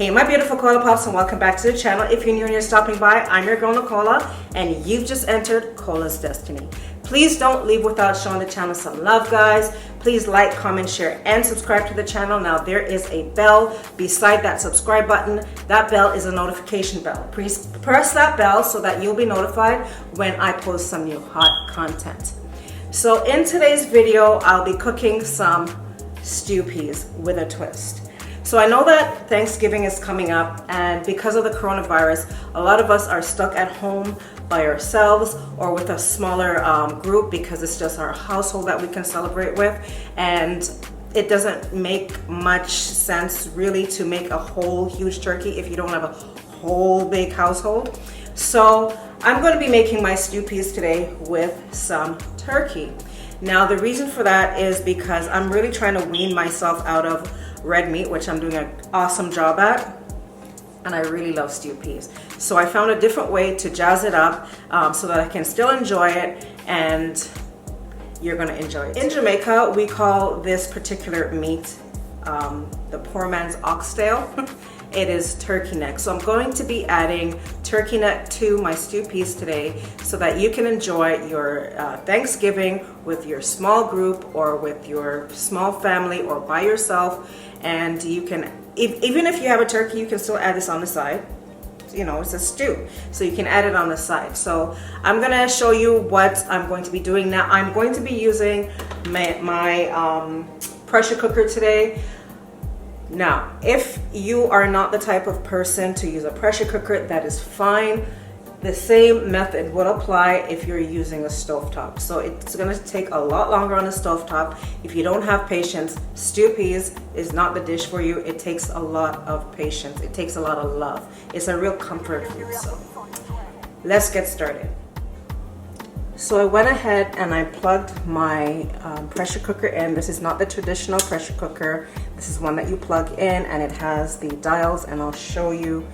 Hey my beautiful Cola Pops, and welcome back to the channel. If you're new and you're stopping by, I'm your girl Nicola and you've just entered Cola's Destiny. Please don't leave without showing the channel some love, guys. Please like, comment, share, and subscribe to the channel. Now there is a bell beside that subscribe button. That bell is a notification bell. Please press that bell so that you'll be notified when I post some new hot content. So in today's video, I'll be cooking some stew peas with a twist. So I know that Thanksgiving is coming up, and because of the coronavirus, a lot of us are stuck at home by ourselves or with a smaller group because it's just our household that we can celebrate with, and it doesn't make much sense really to make a whole huge turkey if you don't have a whole big household. So I'm going to be making my stew peas today with some turkey. Now the reason for that is because I'm really trying to wean myself out of red meat, which I'm doing an awesome job at, and I really love stew peas. So I found a different way to jazz it up so that I can still enjoy it and you're gonna enjoy it. In Jamaica, we call this particular meat the poor man's oxtail. It is turkey neck. So I'm going to be adding turkey neck to my stew peas today so that you can enjoy your Thanksgiving with your small group or with your small family or by yourself. And you can, even if you have a turkey, you can still add this on the side. You know, it's a stew, so you can add it on the side. So I'm gonna show you what I'm going to be doing now. I'm going to be using my pressure cooker today. Now, if you are not the type of person to use a pressure cooker, that is fine. The same method would apply if you're using a stovetop. So it's gonna take a lot longer on a stovetop. If you don't have patience, stew peas is not the dish for you. It takes a lot of patience. It takes a lot of love. It's a real comfort food. So let's get started. So I went ahead and I plugged my pressure cooker in. This is not the traditional pressure cooker. This is one that you plug in and it has the dials, and I'll show you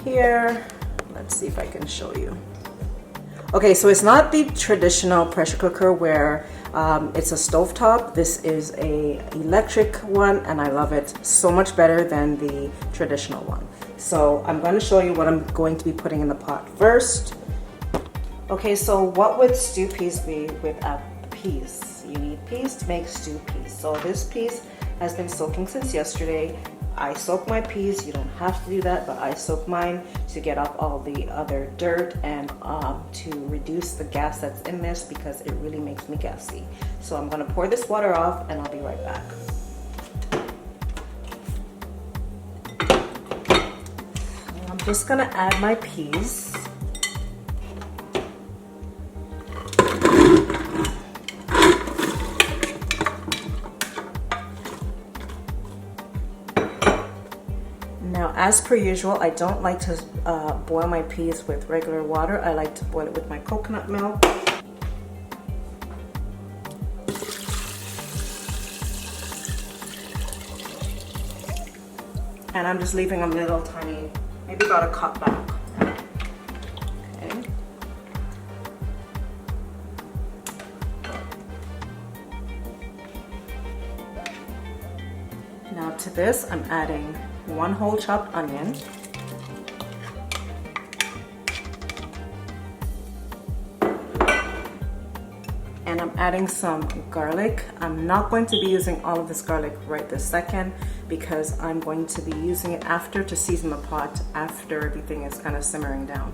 here. Let's see if I can show you. Okay, so it's not the traditional pressure cooker where it's a stovetop. This is a electric one, and I love it so much better than the traditional one. So I'm going to show you what I'm going to be putting in the pot first. Okay, so what would stew peas be without peas? You need peas to make stew peas. So this piece has been soaking since yesterday. I soak my peas. You don't have to do that, but I soak mine to get off all the other dirt and to reduce the gas that's in this because it really makes me gassy. So I'm gonna pour this water off and I'll be right back. I'm just gonna add my peas. Now, as per usual, I don't like to boil my peas with regular water. I like to boil it with my coconut milk. And I'm just leaving a little tiny, maybe about a cup back. Okay. Now to this, I'm adding 1 whole chopped onion, and I'm adding some garlic. I'm not going to be using all of this garlic right this second because I'm going to be using it after to season the pot after everything is kind of simmering down.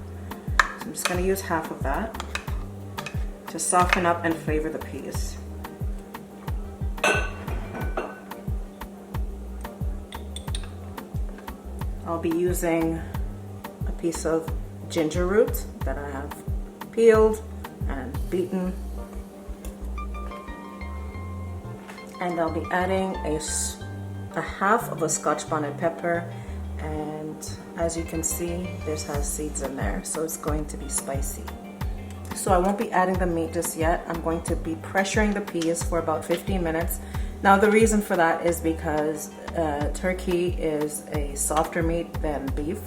So I'm just going to use half of that to soften up and flavor the peas. I'll be using a piece of ginger root that I have peeled and beaten. And I'll be adding a half of a Scotch bonnet pepper, and as you can see, this has seeds in there, so it's going to be spicy. So I won't be adding the meat just yet. I'm going to be pressuring the peas for about 15 minutes. Now the reason for that is because turkey is a softer meat than beef,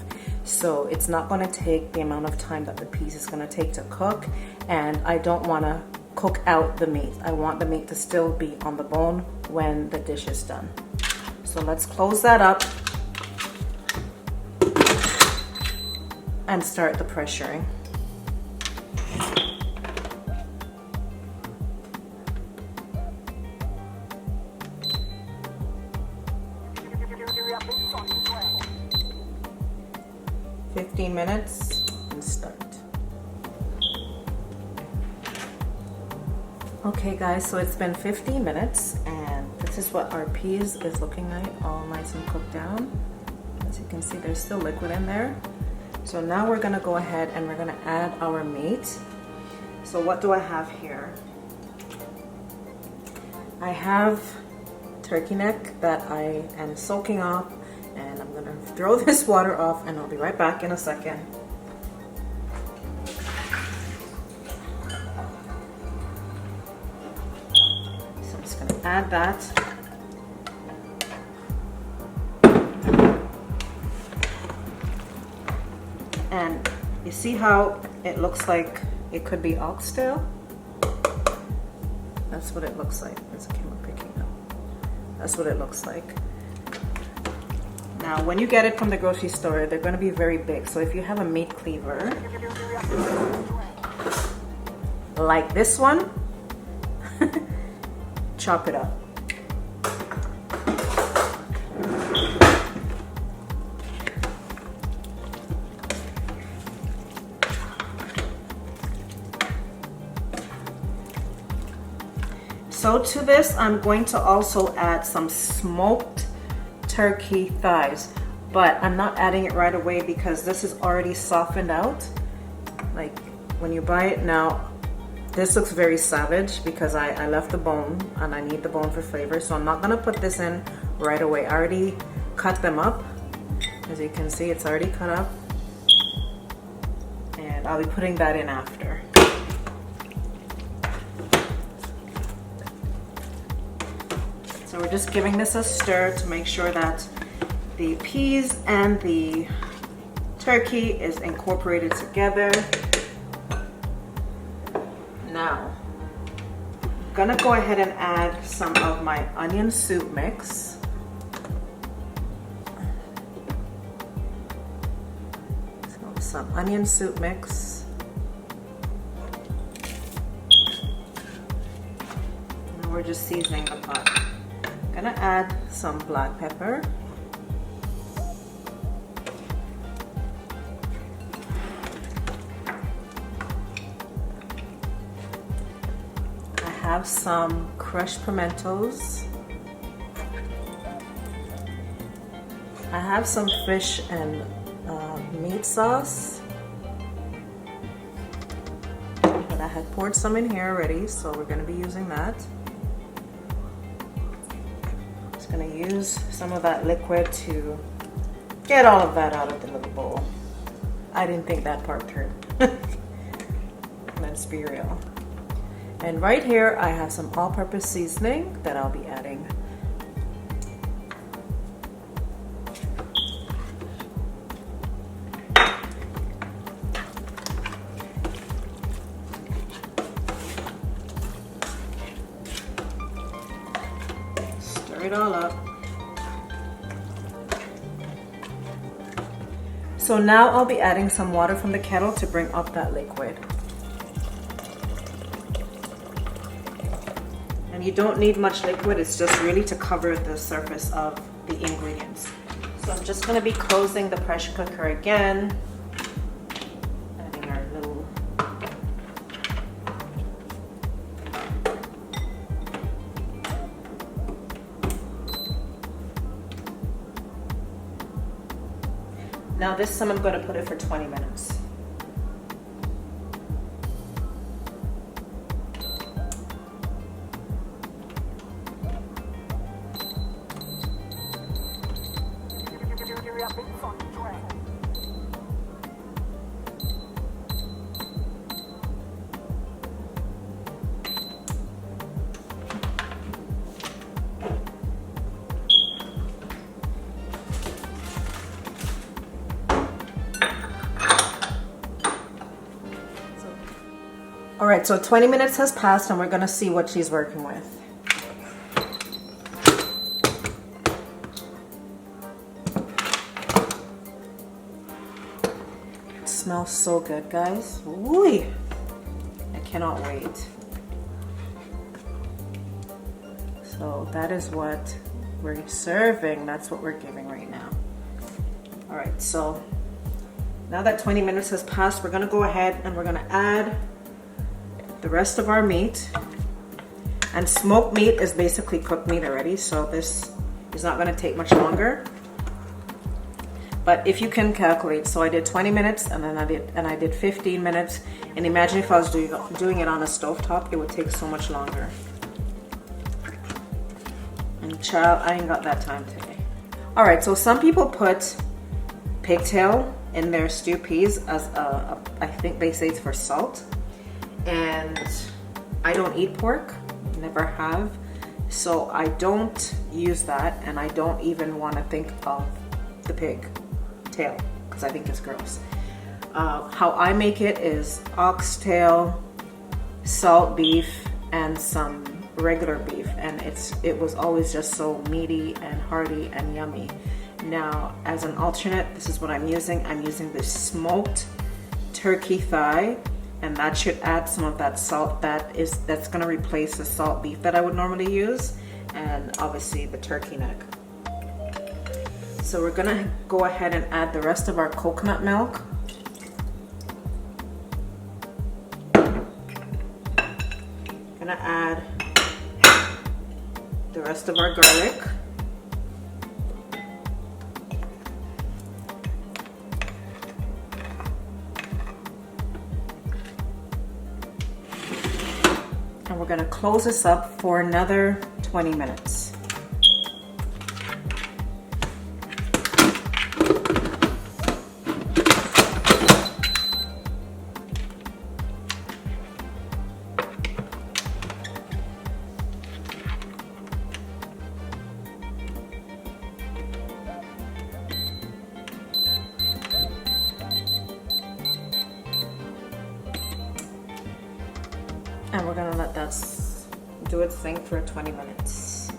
so it's not going to take the amount of time that the peas is going to take to cook, and I don't want to cook out the meat. I want the meat to still be on the bone when the dish is done. So let's close that up and start the pressuring. Minutes and start. Okay guys, so it's been 15 minutes and this is what our peas is looking like, all nice and cooked down. As you can see, there's still liquid in there. So now we're gonna go ahead and we're gonna add our meat. So what do I have here? I have turkey neck that I am soaking off, and I'm gonna throw this water off and I'll be right back in a second. So I'm just gonna add that. And you see how it looks like it could be oxtail? That's what it looks like. There's a camera picking up. That's what it looks like. Now, when you get it from the grocery store, they're going to be very big. So if you have a meat cleaver, like this one, chop it up. So to this, I'm going to also add some smoked turkey thighs, but I'm not adding it right away because this is already softened out. Like when you buy it now, this looks very savage because I left the bone and I need the bone for flavor. So I'm not gonna put this in right away. I already cut them up. As you can see, it's already cut up. And I'll be putting that in after. So we're just giving this a stir to make sure that the peas and the turkey is incorporated together. Now, I'm gonna go ahead and add some of my onion soup mix. So some onion soup mix. And we're just seasoning the pot. Gonna add some black pepper. I have some crushed pimentos. I have some fish and meat sauce. But I had poured some in here already, so we're gonna be using that. Gonna use some of that liquid to get all of that out of the little bowl. I didn't think that part through. Let's be real. And right here I have some all-purpose seasoning that I'll be adding. Stir it all up. So now I'll be adding some water from the kettle to bring up that liquid. And you don't need much liquid, it's just really to cover the surface of the ingredients. So I'm just going to be closing the pressure cooker again. Adding our little Now this time I'm going to put it for 20 minutes. All right, so 20 minutes has passed and we're gonna see what she's working with. smells so good, guys. Ooh, I cannot wait. So that is what we're serving. That's what we're giving right now. All right, so now that 20 minutes has passed, we're gonna go ahead and we're gonna add the rest of our meat. And smoked meat is basically cooked meat already, so this is not gonna take much longer. But if you can calculate, so I did 20 minutes and then I did 15 minutes. And imagine if I was doing it on a stovetop, it would take so much longer. And child, I ain't got that time today. All right, so some people put pigtail in their stew peas as I think they say it's for salt. And I don't eat pork, never have. So I don't use that, and I don't even want to think of the pig tail because I think it's gross. How I make it is oxtail, salt beef, and some regular beef, and it was always just so meaty and hearty and yummy. Now, as an alternate, this is what I'm using. I'm using this smoked turkey thigh, and that should add some of that salt that's going to replace the salt beef that I would normally use, and obviously the turkey neck. So we're gonna go ahead and add the rest of our coconut milk. Gonna add the rest of our garlic. And we're gonna close this up for another 20 minutes. And we're gonna let that do its thing for 20 minutes.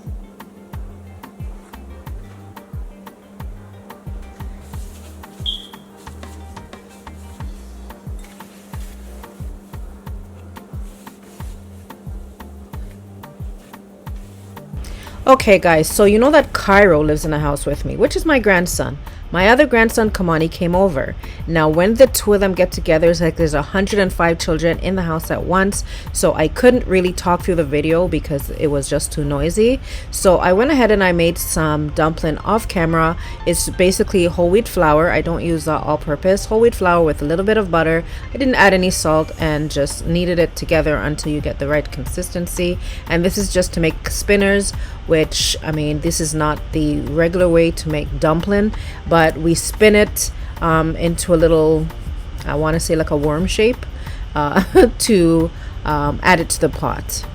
Okay guys, so you know that Cairo lives in the house with me, which is my grandson. My other grandson, Kamani, came over. Now, when the two of them get together, it's like there's 105 children in the house at once. So I couldn't really talk through the video because it was just too noisy. So I went ahead and I made some dumpling off camera. It's basically whole wheat flour. I don't use all-purpose. Whole wheat flour with a little bit of butter. I didn't add any salt and just kneaded it together until you get the right consistency. And this is just to make spinners, which, I mean, this is not the regular way to make dumpling, but we spin it into a little, I want to say like a worm shape, to add it to the pot.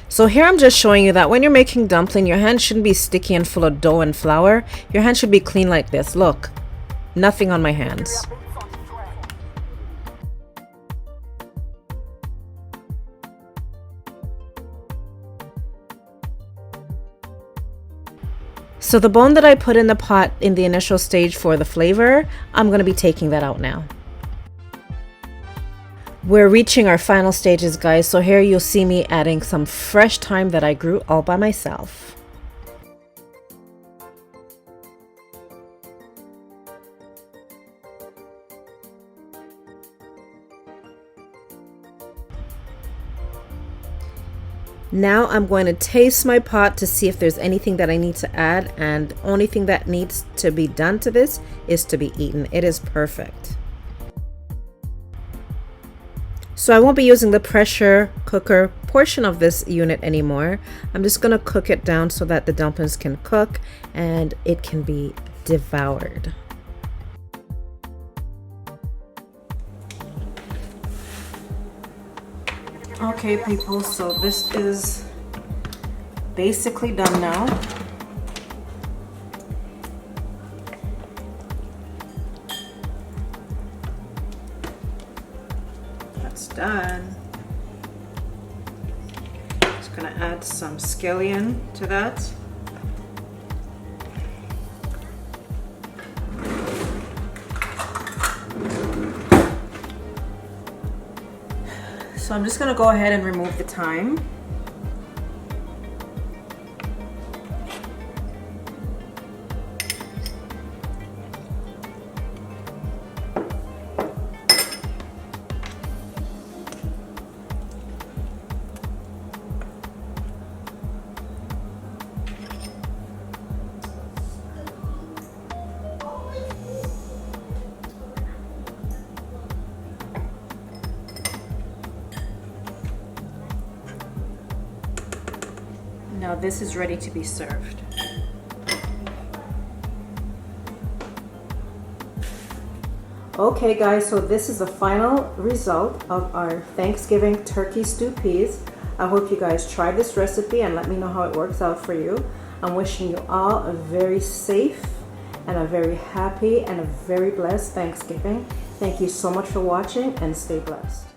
So here I'm just showing you that when you're making dumpling, your hand shouldn't be sticky and full of dough and flour. Your hand should be clean like this. Look, nothing on my hands. So the bone that I put in the pot in the initial stage for the flavor, I'm going to be taking that out now. We're reaching our final stages, guys, so here you'll see me adding some fresh thyme that I grew all by myself. Now I'm going to taste my pot to see if there's anything that I need to add, and the only thing that needs to be done to this is to be eaten. It is perfect. So I won't be using the pressure cooker portion of this unit anymore. I'm just going to cook it down so that the dumplings can cook and it can be devoured. Okay people, so this is basically done now. that's done. Just gonna add some scallion to that. So I'm just gonna go ahead and remove the thyme. Now this is ready to be served. Okay guys, so this is the final result of our Thanksgiving turkey stew peas. I hope you guys try this recipe and let me know how it works out for you. I'm wishing you all a very safe and a very happy and a very blessed Thanksgiving. Thank you so much for watching and stay blessed.